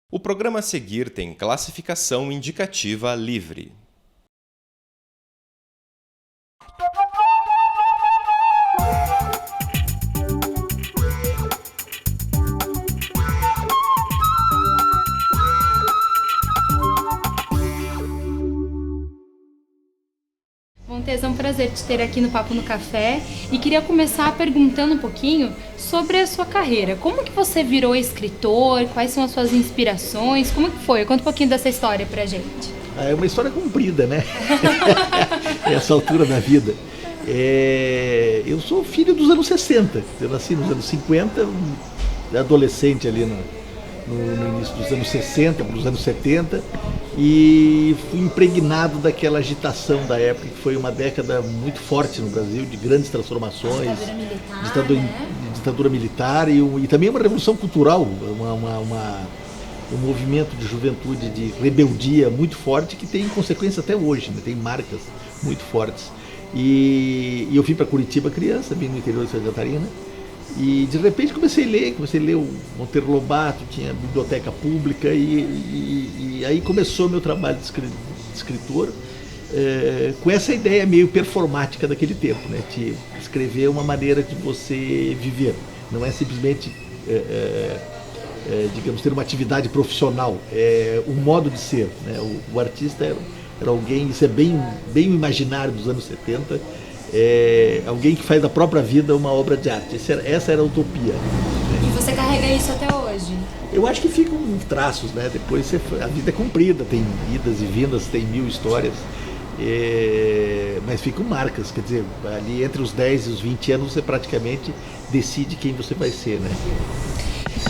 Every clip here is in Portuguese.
O programa a seguir tem classificação indicativa livre. Montes, é um prazer te ter aqui no Papo no Café e queria começar perguntando um pouquinho sobre a sua carreira. Como que você virou escritor? Quais são as suas inspirações? Como que foi? Conta um pouquinho dessa história pra gente. É uma história comprida, né? Essa altura da vida. Eu sou filho dos anos 60. Eu nasci nos anos 50, adolescente ali no início dos anos 60, nos anos 70, e fui impregnado daquela agitação da época, que foi uma década muito forte no Brasil, de grandes transformações, ditadura militar e também uma revolução cultural, um movimento de juventude, de rebeldia muito forte, que tem consequências até hoje, né? Tem marcas muito fortes. E eu vim para Curitiba criança, vim no interior de Santa Catarina, e de repente comecei a ler o Monteiro Lobato, tinha biblioteca pública, e aí começou o meu trabalho de escritor, com essa ideia meio performática daquele tempo, né? De escrever uma maneira de você viver, não é simplesmente, digamos, ter uma atividade profissional, é um modo de ser, né? O artista era alguém, isso é bem o imaginário dos anos 70, alguém que faz da própria vida uma obra de arte. Essa era a utopia. E você carrega isso até hoje? Eu acho que ficam traços, né? Depois a vida é comprida, tem idas e vindas, tem mil histórias, mas ficam marcas, quer dizer, ali entre os 10 e os 20 anos você praticamente decide quem você vai ser, né?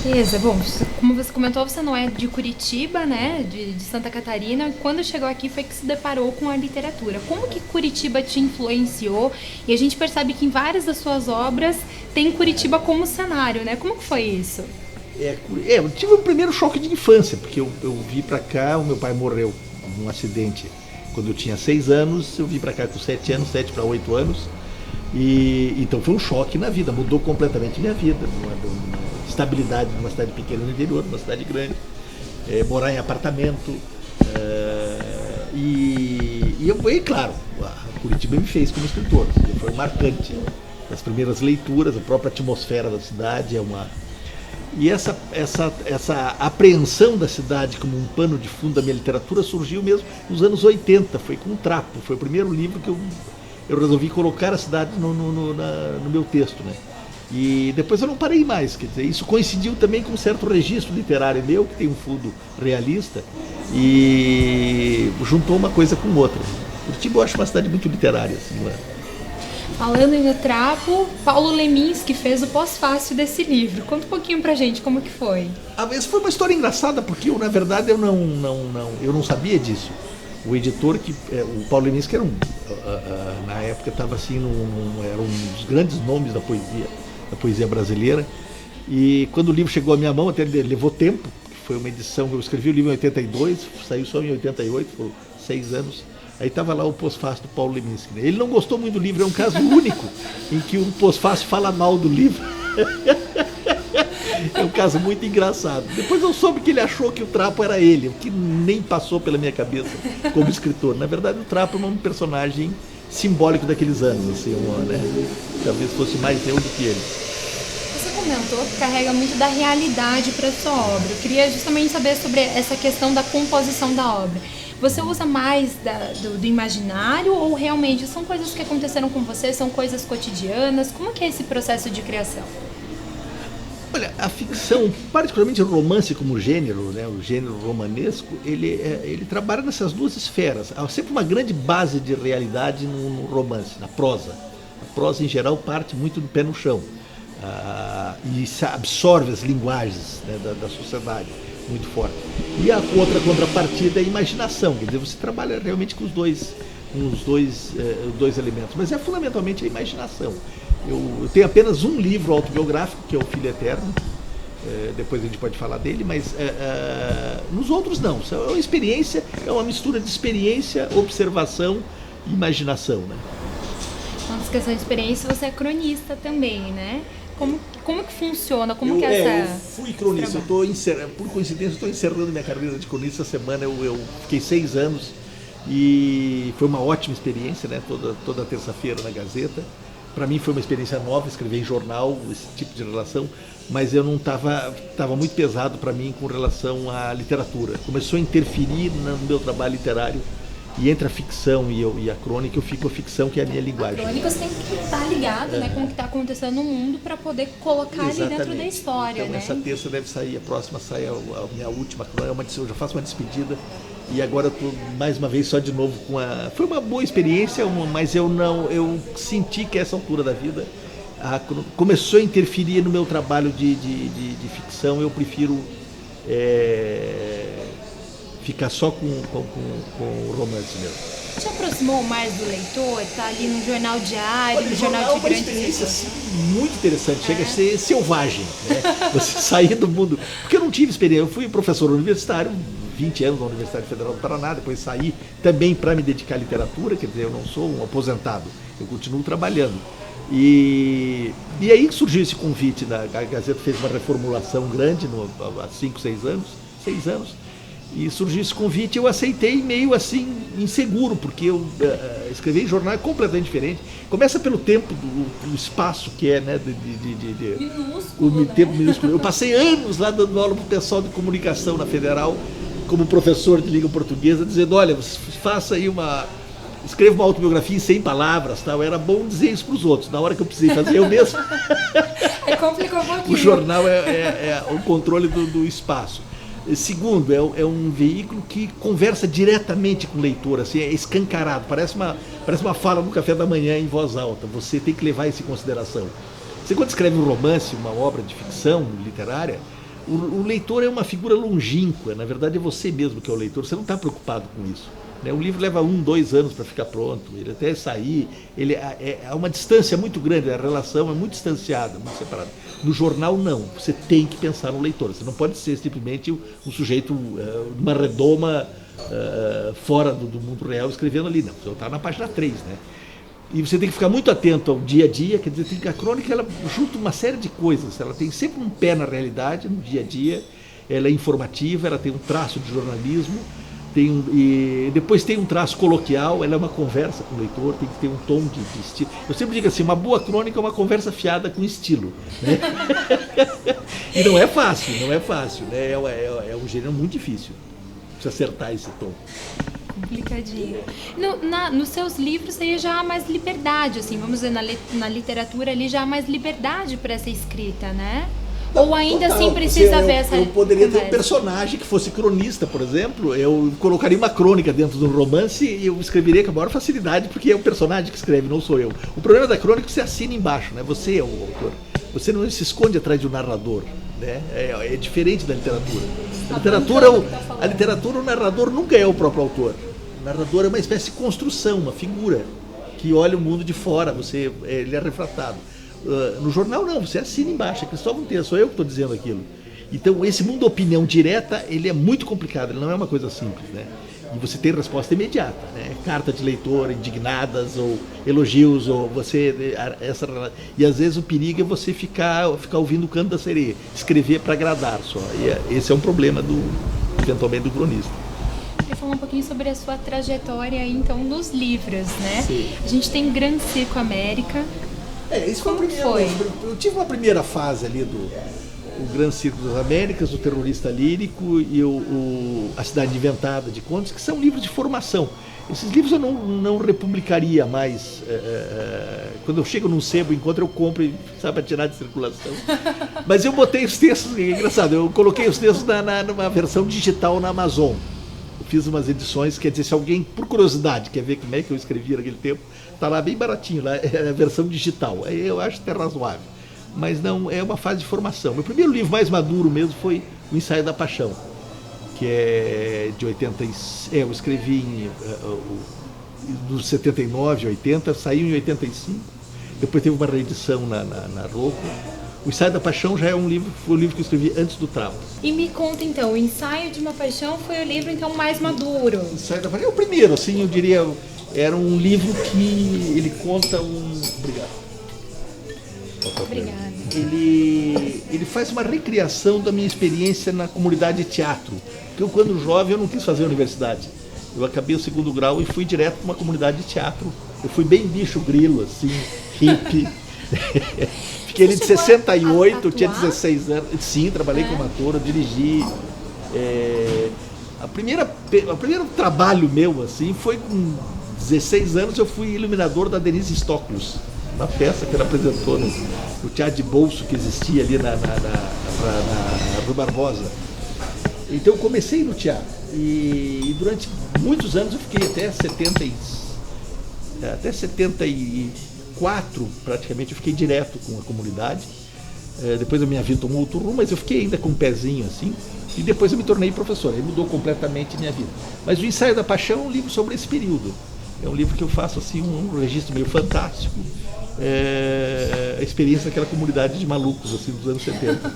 Beleza, bom, como você comentou, você não é de Curitiba, né, de Santa Catarina. Quando chegou aqui foi que se deparou com a literatura. Como que Curitiba te influenciou? E a gente percebe que em várias das suas obras tem Curitiba como cenário, né? Como que foi isso? Eu tive um primeiro choque de infância, porque eu vim pra cá, o meu pai morreu num acidente quando eu tinha 6 anos, eu vim pra cá com 7 anos, 7 para 8 anos, e então foi um choque na vida, mudou completamente minha vida, uma estabilidade numa cidade pequena no interior, numa cidade grande, morar em apartamento, e claro, a Curitiba me fez como escritor, foi marcante, as primeiras leituras, a própria atmosfera da cidade e essa apreensão da cidade como um pano de fundo da minha literatura surgiu mesmo nos anos 80, foi com o Trapo, foi o primeiro livro que eu resolvi colocar a cidade no meu texto, né? E depois eu não parei mais, quer dizer, isso coincidiu também com um certo registro literário meu, que tem um fundo realista, e juntou uma coisa com outra. Curitiba eu acho uma cidade muito literária, assim, lá. Falando em O Trapo, Paulo Leminski fez o pós-fácil desse livro. Conta um pouquinho pra gente como que foi. Essa foi uma história engraçada, porque na verdade eu não sabia disso. O editor, o Paulo Leminski era na época estava assim, era um dos grandes nomes da poesia brasileira, e quando o livro chegou à minha mão, até levou tempo, foi uma edição, eu escrevi o livro em 82, saiu só em 88, foram 6 anos, aí estava lá o pós-fácil do Paulo Leminski. Ele não gostou muito do livro, é um caso único em que o pós-fácil fala mal do livro. É um caso muito engraçado. Depois eu soube que ele achou que o Trapo era ele, o que nem passou pela minha cabeça como escritor. Na verdade, o Trapo é um personagem simbólico daqueles anos, assim, né? Talvez fosse mais eu do que ele. Você comentou que carrega muito da realidade para sua obra. Eu queria justamente saber sobre essa questão da composição da obra. Você usa mais do imaginário ou realmente são coisas que aconteceram com você, são coisas cotidianas? Como que é esse processo de criação? Olha, a ficção, particularmente o romance como gênero, né, o gênero romanesco, ele trabalha nessas duas esferas. Há sempre uma grande base de realidade no romance, na prosa. A prosa, em geral, parte muito do pé no chão, e absorve as linguagens, né, da sociedade muito forte. E a outra contrapartida é a imaginação, quer dizer, você trabalha realmente com os dois elementos, mas é fundamentalmente a imaginação. Eu tenho apenas um livro autobiográfico, que é O Filho Eterno, depois a gente pode falar dele, mas nos outros não. É uma experiência, é uma mistura de experiência, observação e imaginação, né? Uma questão de experiência, você é cronista também, né? Como que funciona? Como que é essa... Eu fui cronista, por coincidência, estou encerrando minha carreira de cronista essa semana. Eu fiquei 6 anos e foi uma ótima experiência, né? Toda terça-feira na Gazeta. Para mim foi uma experiência nova, escrever em jornal, esse tipo de relação, mas eu não estava muito pesado para mim com relação à literatura. Começou a interferir no meu trabalho literário. E entre a ficção e a crônica, eu fico a ficção, que é a minha linguagem. A crônica você tem que estar ligado, né, com o que está acontecendo no mundo para poder colocar ali dentro da história, então, né? Essa terça deve sair, a próxima sai a minha última crônica, eu já faço uma despedida. E agora eu estou mais uma vez só de novo com a... Foi uma boa experiência, mas eu senti que a essa altura da vida começou a interferir no meu trabalho de ficção. Eu prefiro... ficar só com o romance mesmo. Te aproximou mais do leitor? Tá ali no jornal diário, no jornal de é uma grande experiência assim, muito interessante, chega a ser selvagem, né? Você sair do mundo... Porque eu não tive experiência, eu fui professor universitário, 20 anos na Universidade Federal do Paraná, depois saí também para me dedicar à literatura, quer dizer, eu não sou um aposentado, eu continuo trabalhando. E aí surgiu esse convite, a Gazeta fez uma reformulação grande há 5, 6 anos, e surgiu esse convite, eu aceitei meio assim, inseguro, porque eu escrever em jornal é completamente diferente. Começa pelo tempo, do espaço que é, né? minúsculo, o tempo minúsculo. Eu passei anos lá dando aula para o pessoal de comunicação na Federal, como professor de língua portuguesa, dizendo, olha, faça aí escreva uma autobiografia em 100 palavras, tal. Era bom dizer isso para os outros, na hora que eu precisei fazer eu mesmo. Complicou um pouquinho. O jornal é o controle do espaço. Segundo, é um veículo que conversa diretamente com o leitor, assim, é escancarado, parece uma fala no café da manhã em voz alta, você tem que levar isso em consideração. Você quando escreve um romance, uma obra de ficção literária, o leitor é uma figura longínqua, na verdade é você mesmo que é o leitor, você não está preocupado com isso. Né? O livro leva 1, 2 anos para ficar pronto, ele até sair, há uma distância muito grande, a relação é muito distanciada, muito separada. No jornal não, você tem que pensar no leitor, você não pode ser simplesmente um sujeito, uma redoma fora do mundo real escrevendo ali, não, você está na página 3, né? E você tem que ficar muito atento ao dia a dia, quer dizer, a crônica ela junta uma série de coisas, ela tem sempre um pé na realidade, no dia a dia, ela é informativa, ela tem um traço de jornalismo, e depois tem um traço coloquial, ela é uma conversa com o leitor, tem que ter um tom de estilo. Eu sempre digo assim, uma boa crônica é uma conversa fiada com estilo. Né? E não é fácil, né? É um gênero muito difícil, precisa acertar esse tom. Complicadinho. Nos seus livros aí já há mais liberdade, assim, vamos dizer, na literatura ali já há mais liberdade para essa escrita, né? Ou ainda assim precisa haver essa... Eu poderia ter um personagem que fosse cronista, por exemplo, eu colocaria uma crônica dentro de um romance e eu escreveria com a maior facilidade, porque é o personagem que escreve, não sou eu. O problema da crônica é que você assina embaixo, né? Você é o autor. Você não se esconde atrás de um narrador, né? É diferente da literatura. A literatura, o narrador nunca é o próprio autor. O narrador é uma espécie de construção, uma figura que olha o mundo de fora, ele é retratado. No jornal não, você assina embaixo, é Cristóvão Monteiro, sou eu que estou dizendo aquilo. Então esse mundo da opinião direta, ele é muito complicado, ele não é uma coisa simples, né? E você tem resposta imediata, né? Carta de leitor, indignadas, ou elogios, ou e às vezes o perigo é você ficar ouvindo o canto da sereia, escrever para agradar só, e esse é um problema eventualmente do cronista. Queria falar um pouquinho sobre a sua trajetória então nos livros, né? Sim. A gente tem Grande Circo América. Isso Como foi? Eu tive uma primeira fase ali o Grande Circo das Américas, o Terrorista Lírico e A Cidade Inventada de Contos, que são livros de formação. Esses livros eu não republicaria mais. Quando eu chego num sebo, encontro, eu compro e para tirar de circulação. Mas eu botei os textos, é engraçado, eu coloquei os textos numa versão digital na Amazon. Eu fiz umas edições, quer dizer, se alguém, por curiosidade, quer ver como é que eu escrevia naquele tempo, está lá bem baratinho, lá é a versão digital. Aí eu acho até razoável. Mas não, é uma fase de formação. Meu primeiro livro mais maduro mesmo foi O Ensaio da Paixão, que é de 86. Eu escrevi dos 79, 80, saiu em 85. Depois teve uma reedição na Rocco. O Ensaio da Paixão já foi o livro que eu escrevi antes do Traumas. E me conta então, O Ensaio de uma Paixão foi o livro então mais maduro. O Ensaio da Paixão é o primeiro, assim, eu diria. Era um livro que ele conta Obrigado. Obrigada. ele faz uma recriação da minha experiência na comunidade de teatro. Porque eu, quando jovem, eu não quis fazer universidade. Eu acabei o 2º grau e fui direto para uma comunidade de teatro. Eu fui bem bicho grilo, assim, hippie. Fiquei ali de 68, eu tinha 16 anos. Sim, trabalhei como ator, eu dirigi. O primeiro trabalho meu, assim, foi com 16 anos, eu fui iluminador da Denise Stocklus, uma peça que ela apresentou no teatro de bolso que existia ali na Rua Barbosa. Então eu comecei no teatro e durante muitos anos eu fiquei até 74 praticamente, eu fiquei direto com a comunidade. Depois a minha vida tomou outro rumo, mas eu fiquei ainda com um pezinho assim. E depois eu me tornei professor, aí mudou completamente a minha vida. Mas o Ensaio da Paixão é um livro sobre esse período. É um livro que eu faço assim, um registro meio fantástico. A experiência daquela comunidade de malucos assim, dos anos 70,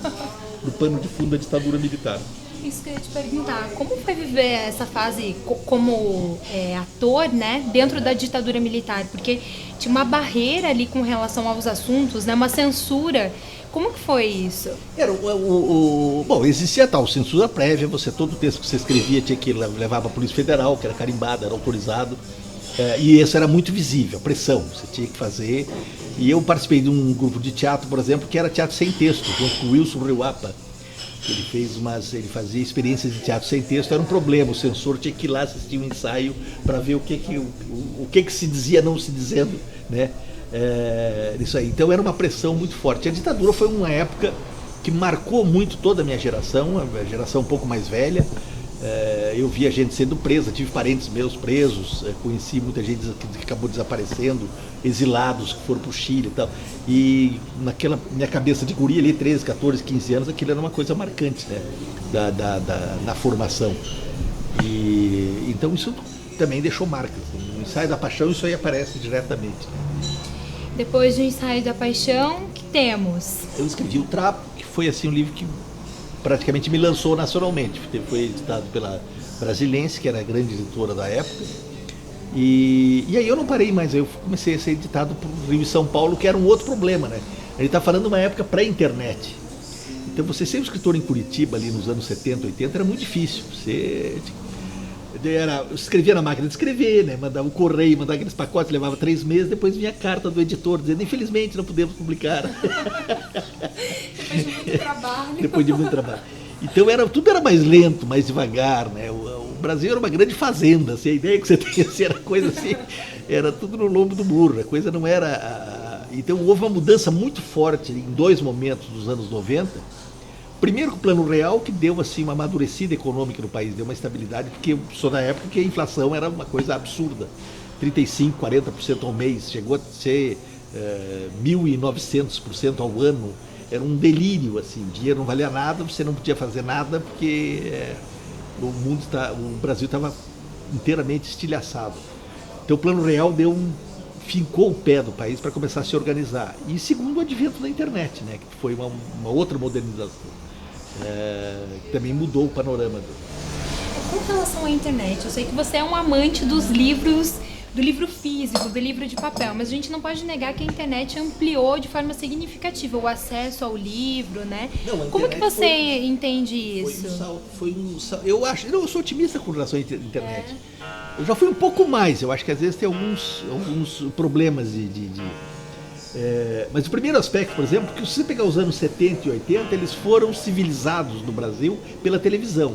no pano de fundo da ditadura militar. Isso que eu ia te perguntar, como foi viver essa fase como ator, né, dentro da ditadura militar? Porque tinha uma barreira ali com relação aos assuntos, né, uma censura. Como que foi isso? Bom, existia tal censura prévia, todo texto que você escrevia tinha que levar para a Polícia Federal, que era carimbado, era autorizado, e isso era muito visível, a pressão, você tinha que fazer. E eu participei de um grupo de teatro, por exemplo, que era teatro sem texto, junto com o Wilson Riuapa. Ele fazia experiências de teatro sem texto, era um problema, o censor tinha que ir lá assistir um ensaio para ver o que se dizia não se dizendo, né? Isso aí. Então era uma pressão muito forte. A ditadura foi uma época que marcou muito toda a minha geração, a geração um pouco mais velha. Eu via gente sendo presa, tive parentes meus presos, conheci muita gente que acabou desaparecendo, exilados que foram para o Chile e tal. E naquela minha cabeça de guri ali, 13, 14, 15 anos, aquilo era uma coisa marcante, né? Na formação. E então isso também deixou marcas. No Ensaio da Paixão isso aí aparece diretamente. Depois do Ensaio da Paixão, o que temos? Eu escrevi O Trapo, que foi assim um livro que praticamente me lançou nacionalmente. Foi editado pela Brasilense, que era a grande editora da época. E aí eu não parei mais, eu comecei a ser editado por Rio e São Paulo, que era um outro problema, né? Ele está falando de uma época pré-internet. Então você ser um escritor em Curitiba, ali nos anos 70, 80, era muito difícil. Eu escrevia na máquina de escrever, né? Mandava o correio, mandava aqueles pacotes, levava 3 meses, depois vinha a carta do editor dizendo, infelizmente não podemos publicar. Depois de muito trabalho. Depois de muito trabalho. Então tudo era mais lento, mais devagar, né? O Brasil era uma grande fazenda, assim, a ideia que você tinha assim, era coisa assim, era tudo no lombo do burro, a coisa não era... Então houve uma mudança muito forte em 2 momentos dos anos 90. Primeiro com o Plano Real, que deu assim uma amadurecida econômica no país, deu uma estabilidade, porque eu sou da época que a inflação era uma coisa absurda, 35%, 40% ao mês, chegou a ser 1.900% ao ano, era um delírio, assim, dinheiro não valia nada, você não podia fazer nada, porque o Brasil estava inteiramente estilhaçado. Então o Plano Real fincou o pé do país para começar a se organizar. E segundo, o advento da internet, né, que foi uma outra modernização. Que também mudou o panorama. Com relação à internet, eu sei que você é um amante dos livros, do livro físico, do livro de papel, mas a gente não pode negar que a internet ampliou de forma significativa o acesso ao livro, né? Como que você entende isso? Eu sou otimista com relação à internet. Eu já fui um pouco mais, eu acho que às vezes tem alguns problemas mas o primeiro aspecto, por exemplo, que se você pegar os anos 70 e 80, eles foram civilizados no Brasil pela televisão.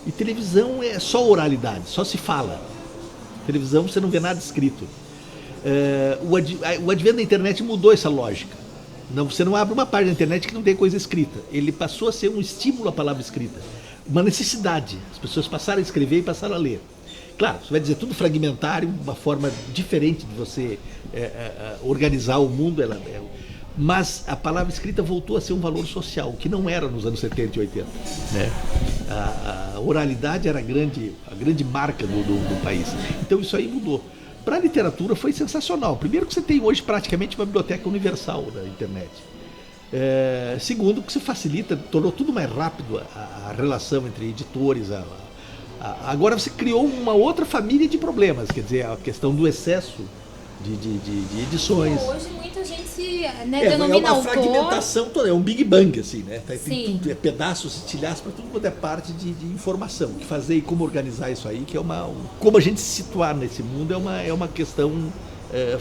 E televisão é só oralidade, só se fala. Televisão você não vê nada escrito. O advento da internet mudou essa lógica. Você não abre uma página da internet que não tem coisa escrita. Ele passou a ser um estímulo à palavra escrita. Uma necessidade. As pessoas passaram a escrever e passaram a ler. Claro, você vai dizer tudo fragmentário, uma forma diferente de você organizar o mundo, mas a palavra escrita voltou a ser um valor social, que não era nos anos 70 e 80. Né? A oralidade era a grande marca do país. Então isso aí mudou. Para a literatura foi sensacional. Primeiro que você tem hoje praticamente uma biblioteca universal na internet. Segundo que você facilita, tornou tudo mais rápido a relação entre editores, agora você criou uma outra família de problemas, quer dizer, a questão do excesso de edições. Hoje muita gente se denomina é uma autor. fragmentação toda, é um Big Bang, assim, né? Tem Sim. tudo, pedaços, estilhaços para tudo quanto é parte de informação. O que fazer e como organizar isso aí, que é como a gente se situar nesse mundo é uma questão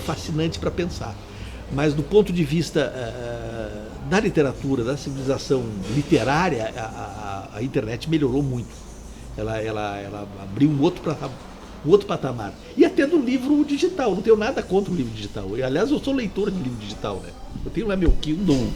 fascinante para pensar. Mas do ponto de vista da literatura, da civilização literária, a internet melhorou muito. Ela abriu um outro patamar. E até do livro digital, não tenho nada contra o livro digital. Aliás, eu sou leitor de livro digital, né? Eu tenho lá meu Kindle,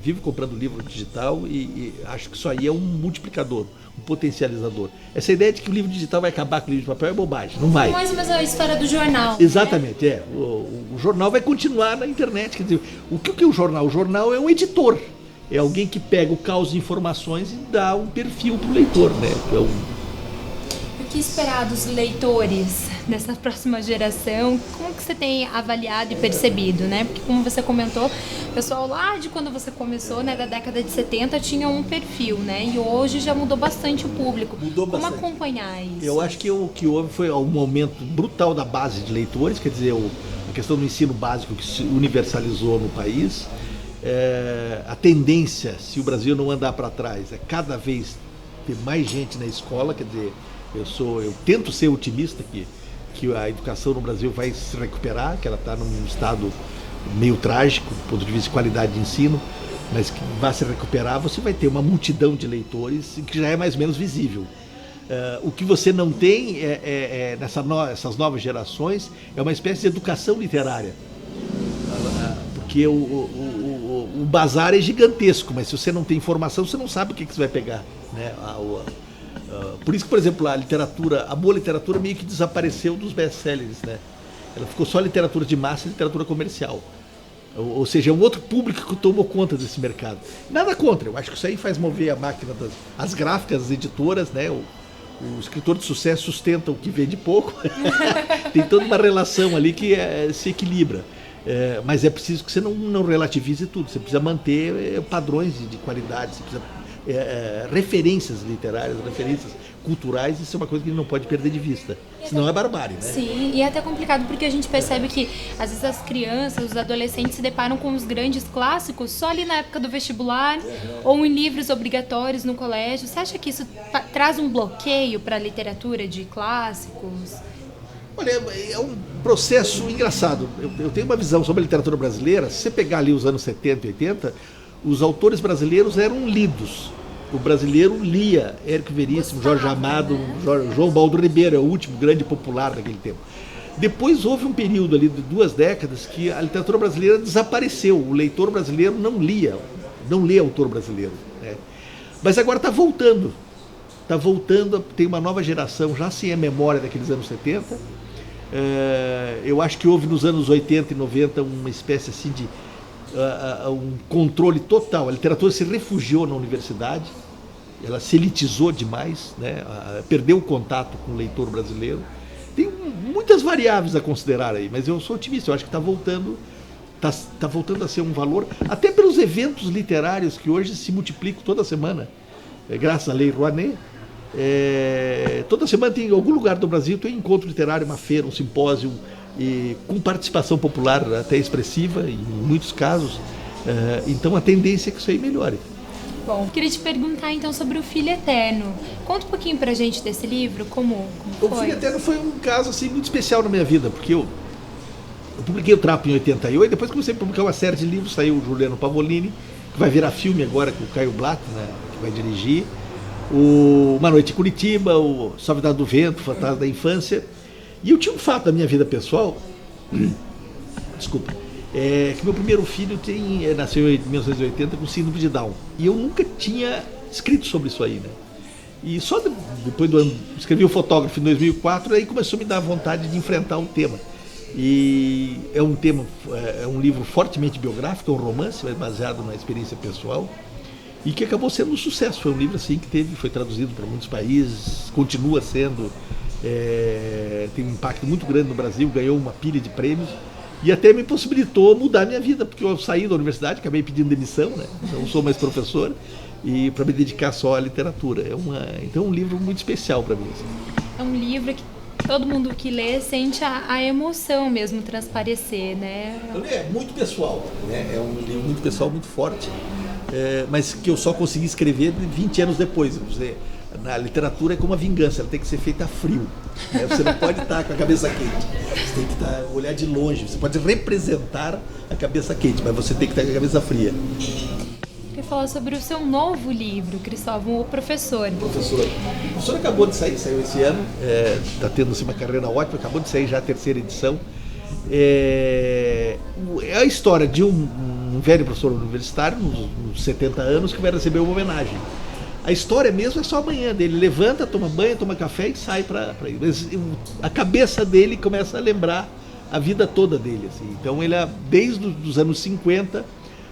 vivo comprando livro digital e acho que isso aí é um multiplicador, um potencializador. Essa ideia de que o livro digital vai acabar com o livro de papel é bobagem, não vai. Mais ou menos a história do jornal. Exatamente, né? O jornal vai continuar na internet. Quer dizer, o que é o jornal? O jornal é um editor. É alguém que pega o caos de informações e dá um perfil para o leitor, né? O que esperar dos leitores nessa próxima geração? Como que você tem avaliado e percebido, né? Porque como você comentou, o pessoal lá de quando você começou, né, da década de 70, tinha um perfil, né? E hoje já mudou bastante o público. Mudou como bastante. Acompanhar isso? Eu acho que o que houve foi um aumento brutal da base de leitores, quer dizer, a questão do ensino básico que se universalizou no país. A tendência, se o Brasil não andar para trás, é cada vez ter mais gente na escola, quer dizer, eu tento ser otimista que a educação no Brasil vai se recuperar, que ela está num estado meio trágico do ponto de vista de qualidade de ensino, mas que vai se recuperar, você vai ter uma multidão de leitores que já é mais ou menos visível. O que você não tem nessas novas gerações é uma espécie de educação literária, porque o bazar é gigantesco, mas se você não tem informação, você não sabe o que você vai pegar, né? Por isso que, por exemplo, a boa literatura meio que desapareceu dos best-sellers, né? Ela ficou só literatura de massa e literatura comercial. Ou seja, é um outro público que tomou conta desse mercado. Nada contra, eu acho que isso aí faz mover a máquina as gráficas, as editoras, né? O escritor de sucesso sustenta o que vende pouco. Tem toda uma relação ali que se equilibra. Mas é preciso que você não relativize tudo, você precisa manter padrões de qualidade, você precisa referências literárias, referências culturais, isso é uma coisa que a gente não pode perder de vista, senão é barbárie, né? Sim, e é até complicado porque a gente percebe que às vezes as crianças, os adolescentes se deparam com os grandes clássicos só ali na época do vestibular ou em livros obrigatórios no colégio. Você acha que isso traz um bloqueio para a literatura de clássicos? Olha, é um processo engraçado. Eu tenho uma visão sobre a literatura brasileira. Se você pegar ali os anos 70 e 80, os autores brasileiros eram lidos. O brasileiro lia Érico Veríssimo, Jorge Amado, João Baldo Ribeiro, é o último grande popular daquele tempo. Depois houve um período ali de 2 décadas que a literatura brasileira desapareceu. O leitor brasileiro não lê autor brasileiro, né? Mas agora está voltando. Tem uma nova geração, já sem a memória daqueles anos 70. Eu acho que houve nos anos 80 e 90 uma espécie assim de um controle total. A literatura se refugiou na universidade, ela se elitizou demais, né? Perdeu o contato com o leitor brasileiro. Tem muitas variáveis a considerar aí, mas eu sou otimista, eu acho que está voltando a ser um valor, até pelos eventos literários que hoje se multiplicam toda semana, graças à Lei Rouanet. Toda semana tem em algum lugar do Brasil tem um encontro literário, uma feira, um simpósio, com participação popular até expressiva em muitos casos. Então a tendência é que isso aí melhore. Bom, queria te perguntar então sobre O Filho Eterno. Conta um pouquinho pra gente desse livro, como foi? O Filho Eterno foi um caso assim, muito especial na minha vida, porque eu publiquei o Trapo em 88, depois comecei a publicar uma série de livros, saiu o Juliano Pavolini, que vai virar filme agora com o Caio Blatt, né, que vai dirigir, Uma Noite em Curitiba, o Suavidade do Vento, o Fantasma da Infância. E eu tinha um fato da minha vida pessoal, desculpa, que meu primeiro filho nasceu em 1980 com síndrome de Down. E eu nunca tinha escrito sobre isso aí, né? E só depois do ano, escrevi O Fotógrafo em 2004, aí começou a me dar vontade de enfrentar o tema. E é um livro fortemente biográfico, é um romance, mas baseado na experiência pessoal, e que acabou sendo um sucesso. Foi um livro assim que foi traduzido para muitos países, continua sendo, tem um impacto muito grande no Brasil, ganhou uma pilha de prêmios, e até me possibilitou mudar minha vida, porque eu saí da universidade, acabei pedindo demissão, né? Não sou mais professor, e para me dedicar só à literatura. Então é um livro muito especial para mim. Assim. É um livro que todo mundo que lê sente a emoção mesmo transparecer, né? É muito pessoal, né? É um livro muito pessoal, muito forte, mas que eu só consegui escrever 20 anos depois. Na literatura é como a vingança, ela tem que ser feita a frio, né? Você não pode estar com a cabeça quente, você tem que olhar de longe, você pode representar a cabeça quente, mas você tem que estar com a cabeça fria. Quer falar sobre o seu novo livro, Cristóvão, O Professor. O professor acabou de sair, saiu esse ano, está tendo assim, uma carreira ótima, acabou de sair já a 3ª edição. É a história de um velho professor universitário, uns 70 anos, que vai receber uma homenagem. A história mesmo é só amanhã dele, levanta, toma banho, toma café e sai para ir. Mas a cabeça dele começa a lembrar a vida toda dele. Assim. Então ele, desde os anos 50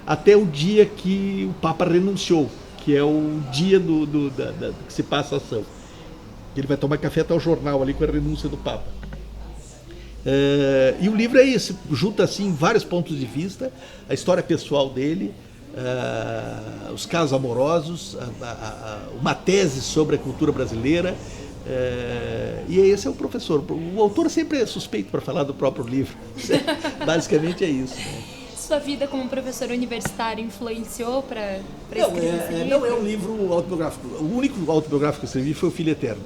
até o dia que o Papa renunciou, que é o dia que se passa a ação. Ele vai tomar café até o jornal ali com a renúncia do Papa. E o livro é esse, junta assim vários pontos de vista, a história pessoal dele, os casos amorosos, uma tese sobre a cultura brasileira, e esse é o professor. O autor sempre é suspeito para falar do próprio livro. Basicamente é isso. Né? Sua vida como professor universitário influenciou para escrever esse livro? Não é um livro autobiográfico. O único autobiográfico que eu escrevi foi O Filho Eterno.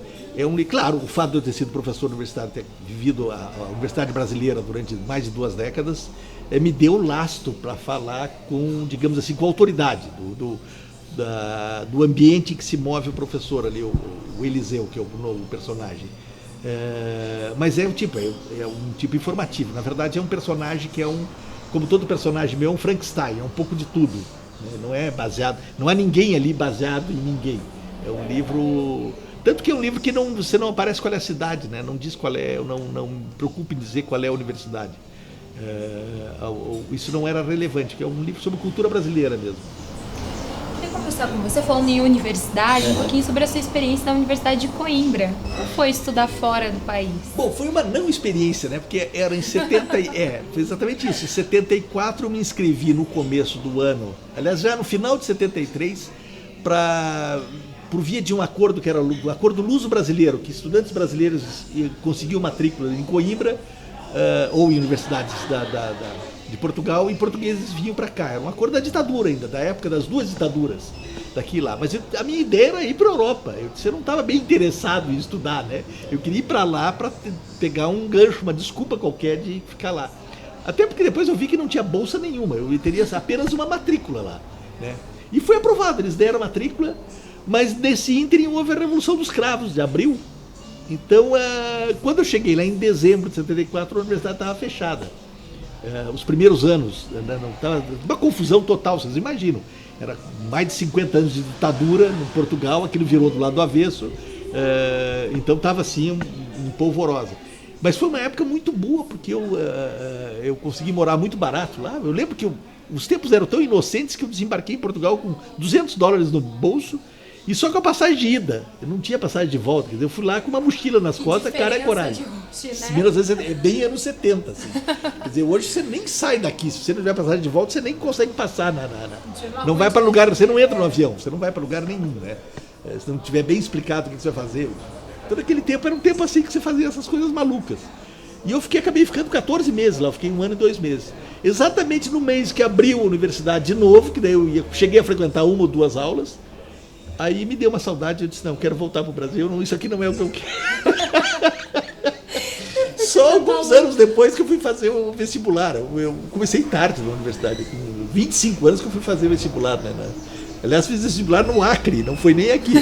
Claro, o fato de eu ter sido professor universitário, ter vivido a Universidade Brasileira durante mais de 2 décadas, me deu lastro para falar com, digamos assim, com autoridade do ambiente em que se move o professor ali, o Eliseu, que é o novo personagem. Mas é um tipo informativo. Na verdade, é um personagem que como todo personagem meu, é um Frankenstein, é um pouco de tudo. Né? Não é baseado, não há ninguém ali baseado em ninguém. É um livro... Tanto que é um livro que você não aparece qual é a cidade, né? Não diz qual é, não me preocupo em dizer qual é a universidade. Isso não era relevante, que é um livro sobre cultura brasileira mesmo. Eu queria conversar com você, falando em universidade, um pouquinho sobre a sua experiência na Universidade de Coimbra. Como foi estudar fora do país? Bom, foi uma não experiência, né? Porque era em 70... foi exatamente isso. Em 74 eu me inscrevi no começo do ano, aliás, já no final de 73, por via de um acordo que era o Acordo Luso-Brasileiro, que estudantes brasileiros conseguiam matrícula em Coimbra, ou em universidades de Portugal, e portugueses vinham para cá. Era um acordo da ditadura ainda, da época das 2 ditaduras, daqui e lá. Mas a minha ideia era ir para a Europa. Eu não estava bem interessado em estudar, né? Eu queria ir para lá para pegar um gancho, uma desculpa qualquer de ficar lá. Até porque depois eu vi que não tinha bolsa nenhuma, eu teria apenas uma matrícula lá, né? E foi aprovado, eles deram a matrícula, mas nesse ínterim houve a Revolução dos Cravos, de abril. Então, quando eu cheguei lá em dezembro de 74, a universidade estava fechada. Os primeiros anos, tava uma confusão total, vocês imaginam. Era mais de 50 anos de ditadura no Portugal, aquilo virou do lado do avesso, então estava assim, um polvorosa. Mas foi uma época muito boa, porque eu consegui morar muito barato lá. Eu lembro que os tempos eram tão inocentes que eu desembarquei em Portugal com $200 no bolso, e só com a passagem de ida. Eu não tinha passagem de volta. Quer dizer, eu fui lá com uma mochila nas costas, cara, é coragem. É bem anos 70. Assim. Quer dizer, hoje você nem sai daqui. Se você não tiver passagem de volta, você nem consegue passar. Não vai para lugar, você não entra no avião, você não vai para lugar nenhum. Né? Se não tiver bem explicado o que você vai fazer. Todo aquele tempo era um tempo assim que você fazia essas coisas malucas. E eu acabei ficando 14 meses lá, eu fiquei 1 ano e 2 meses. Exatamente no mês que abriu a universidade de novo, que daí cheguei a frequentar 1 ou 2 aulas. Aí me deu uma saudade, eu disse, não, quero voltar para o Brasil, isso aqui não é o que eu quero. Só alguns anos depois que eu fui fazer o vestibular. Eu comecei tarde na universidade, com 25 anos que eu fui fazer o vestibular. Né? Aliás, fiz vestibular no Acre, não foi nem aqui.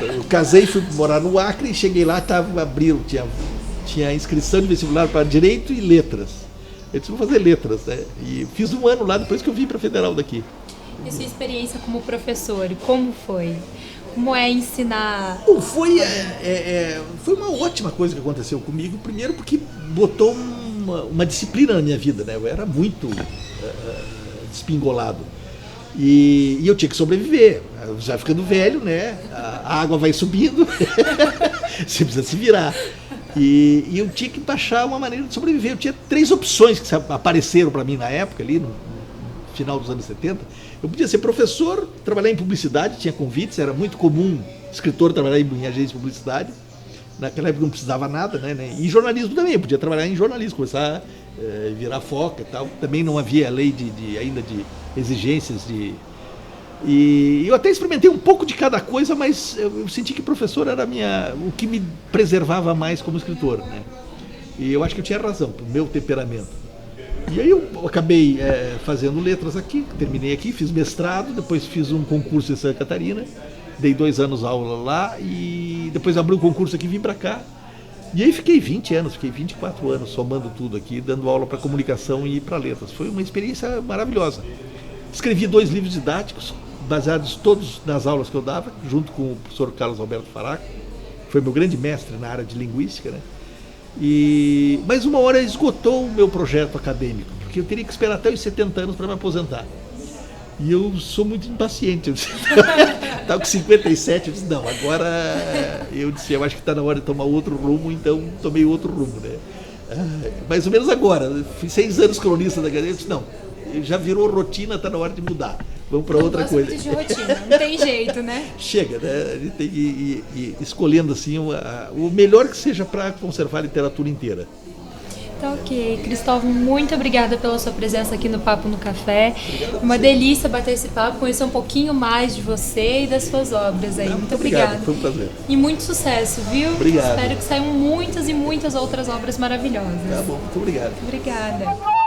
Eu casei, fui morar no Acre e cheguei lá, abriu, tinha inscrição de vestibular para Direito e Letras. Eu disse, vou fazer Letras, né? E fiz 1 ano lá, depois que eu vim para a Federal daqui. E sua experiência como professor, como foi? Como é ensinar? Bom, foi uma ótima coisa que aconteceu comigo. Primeiro porque botou uma disciplina na minha vida, né? Eu era muito despingolado. E eu tinha que sobreviver. Já ficando velho, né? A água vai subindo. Você precisa se virar. E eu tinha que achar uma maneira de sobreviver. Eu tinha 3 opções que apareceram para mim na época, ali no final dos anos 70. Eu podia ser professor, trabalhar em publicidade, tinha convites, era muito comum escritor trabalhar em agência de publicidade. Naquela época não precisava nada, né? E jornalismo também, eu podia trabalhar em jornalismo, começar a virar foca e tal. Também não havia lei ainda de exigências de... E eu até experimentei um pouco de cada coisa, mas eu senti que professor era o que me preservava mais como escritor, né? E eu acho que eu tinha razão, pro meu temperamento. E aí eu acabei fazendo letras aqui, terminei aqui, fiz mestrado, depois fiz um concurso em Santa Catarina, dei 2 anos aula lá e depois abri o concurso aqui e vim para cá. E aí fiquei 20 anos, fiquei 24 anos somando tudo aqui, dando aula para comunicação e para letras. Foi uma experiência maravilhosa. Escrevi 2 livros didáticos, baseados todos nas aulas que eu dava, junto com o professor Carlos Alberto Faraco, que foi meu grande mestre na área de linguística, né? Mas uma hora esgotou o meu projeto acadêmico, porque eu teria que esperar até os 70 anos para me aposentar. E eu sou muito impaciente. Estava com 57, eu disse, não, agora eu acho que está na hora de tomar outro rumo, então tomei outro rumo, né? Mais ou menos agora, fui 6 anos cronista da Gazeta, eu disse, não, já virou rotina, está na hora de mudar. Vamos para outra coisa. Muito de rotina, não tem jeito, né? Chega, né? A gente tem que ir escolhendo assim o melhor que seja para conservar a literatura inteira. Tá ok. Cristóvão, muito obrigada pela sua presença aqui no Papo no Café. Uma delícia bater esse papo, conhecer um pouquinho mais de você e das suas obras aí. Muito obrigada. Foi um prazer. E muito sucesso, viu? Obrigado. Espero que saiam muitas e muitas outras obras maravilhosas. Tá bom, muito obrigado. Obrigada.